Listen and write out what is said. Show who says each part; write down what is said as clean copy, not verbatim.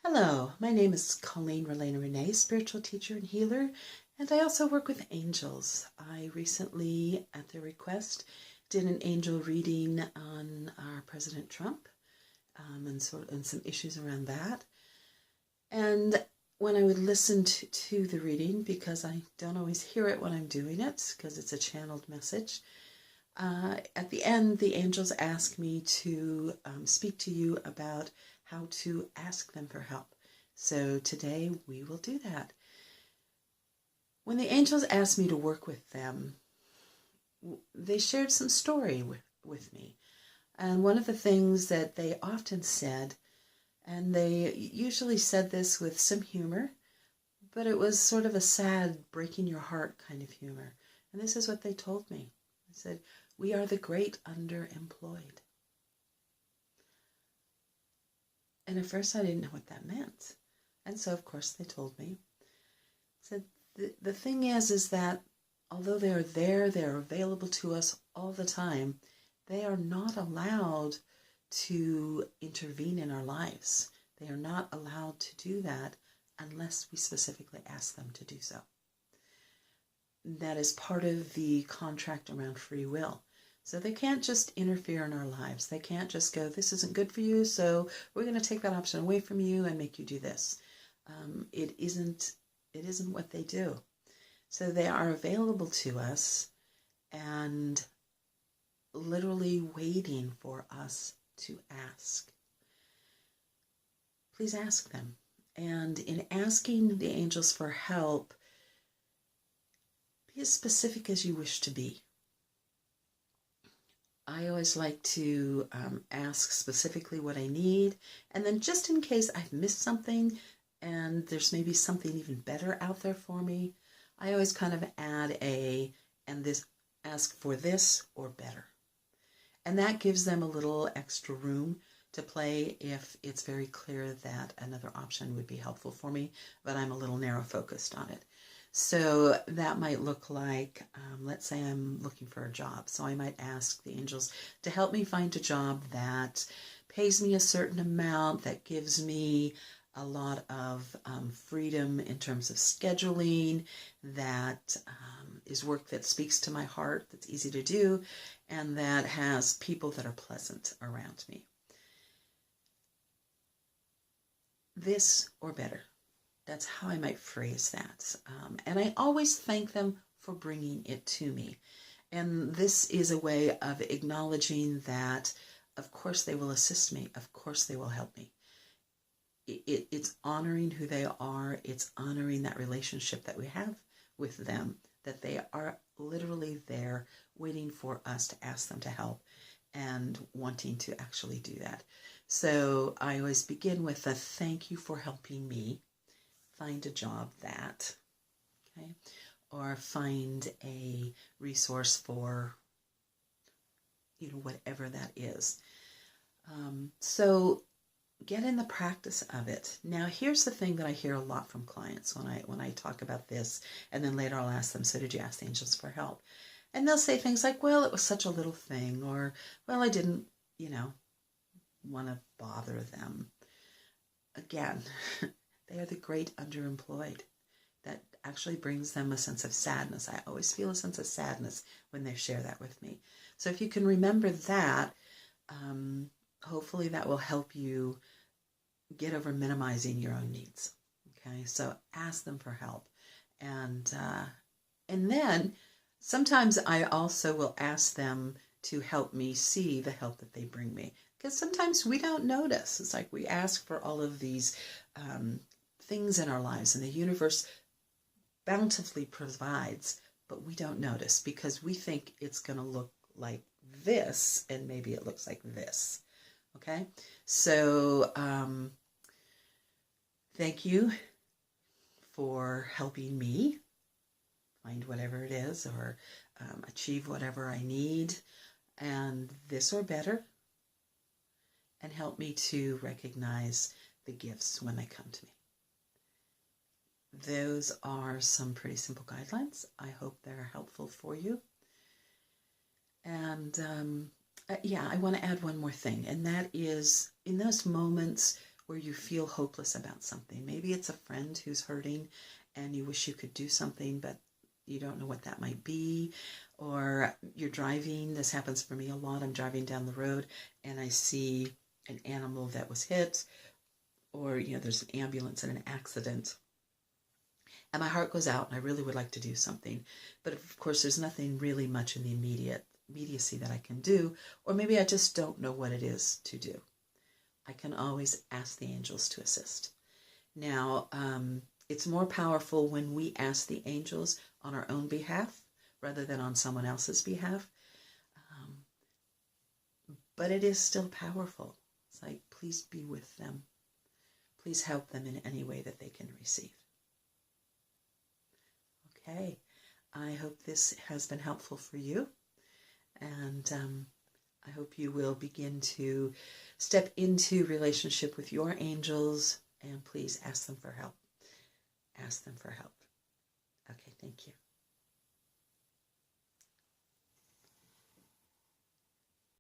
Speaker 1: Hello, my name is Coleen Renee, spiritual teacher and healer, and I also work with angels. I recently, at their request, did an angel reading on our President Trump and some issues around that. And when I would listen to the reading, because I don't always hear it when I'm doing it, because it's a channeled message, at the end, the angels ask me to speak to you about how to ask them for help. So today we will do that. When the angels asked me to work with them, they shared some story with me. And one of the things that they often said, and they usually said this with some humor, but it was sort of a sad, breaking your heart kind of humor. And this is what they told me. They said, "We are the great underemployed." And at first I didn't know what that meant. And so, of course, they told me. Said, the thing is that although they're there, they're available to us all the time, they are not allowed to intervene in our lives. They are not allowed to do that unless we specifically ask them to do so. That is part of the contract around free will. So they can't just interfere in our lives. They can't just go, "This isn't good for you, so we're going to take that option away from you and make you do this." It isn't what they do. So they are available to us and literally waiting for us to ask. Please ask them. And in asking the angels for help, be as specific as you wish to be. I always like to ask specifically what I need, and then just in case I've missed something and there's maybe something even better out there for me, I always kind of add ask for this or better. And that gives them a little extra room to play if it's very clear that another option would be helpful for me, but I'm a little narrow focused on it. So that might look like, let's say I'm looking for a job. So I might ask the angels to help me find a job that pays me a certain amount, that gives me a lot of freedom in terms of scheduling, that is work that speaks to my heart, that's easy to do, and that has people that are pleasant around me. This or better. That's how I might phrase that. And I always thank them for bringing it to me. And this is a way of acknowledging that, of course, they will assist me. Of course, they will help me. It's honoring who they are. It's honoring that relationship that we have with them, that they are literally there waiting for us to ask them to help and wanting to actually do that. So I always begin with a thank you for helping me find a job that, okay, or find a resource for, whatever that is. So get in the practice of it. Now, here's the thing that I hear a lot from clients when I talk about this, and then later I'll ask them, "So did you ask the angels for help?" And they'll say things like, "Well, it was such a little thing," or, "Well, I didn't, want to bother them." Again, they are the great underemployed. That actually brings them a sense of sadness. I always feel a sense of sadness when they share that with me. So if you can remember that, hopefully that will help you get over minimizing your own needs. Okay, so ask them for help. And then sometimes I also will ask them to help me see the help that they bring me. Because sometimes we don't notice. It's like we ask for all of these things in our lives, and the universe bountifully provides, but we don't notice because we think it's going to look like this, and maybe it looks like this. Okay? So thank you for helping me find whatever it is or achieve whatever I need, and this or better, and help me to recognize the gifts when they come to me. Those are some pretty simple guidelines. I hope they're helpful for you. And I want to add one more thing, and that is in those moments where you feel hopeless about something. Maybe it's a friend who's hurting and you wish you could do something, but you don't know what that might be. Or you're driving. This happens for me a lot. I'm driving down the road and I see an animal that was hit, or there's an ambulance in an accident, and my heart goes out and I really would like to do something, but of course there's nothing really much in the immediacy that I can do, or maybe I just don't know what it is to do. I can always ask the angels to assist. Now, it's more powerful when we ask the angels on our own behalf rather than on someone else's behalf. But it is still powerful. It's like, please be with them. Please help them in any way that they can receive. Okay, I hope this has been helpful for you. And I hope you will begin to step into relationship with your angels, and please ask them for help. Ask them for help. Okay, thank you.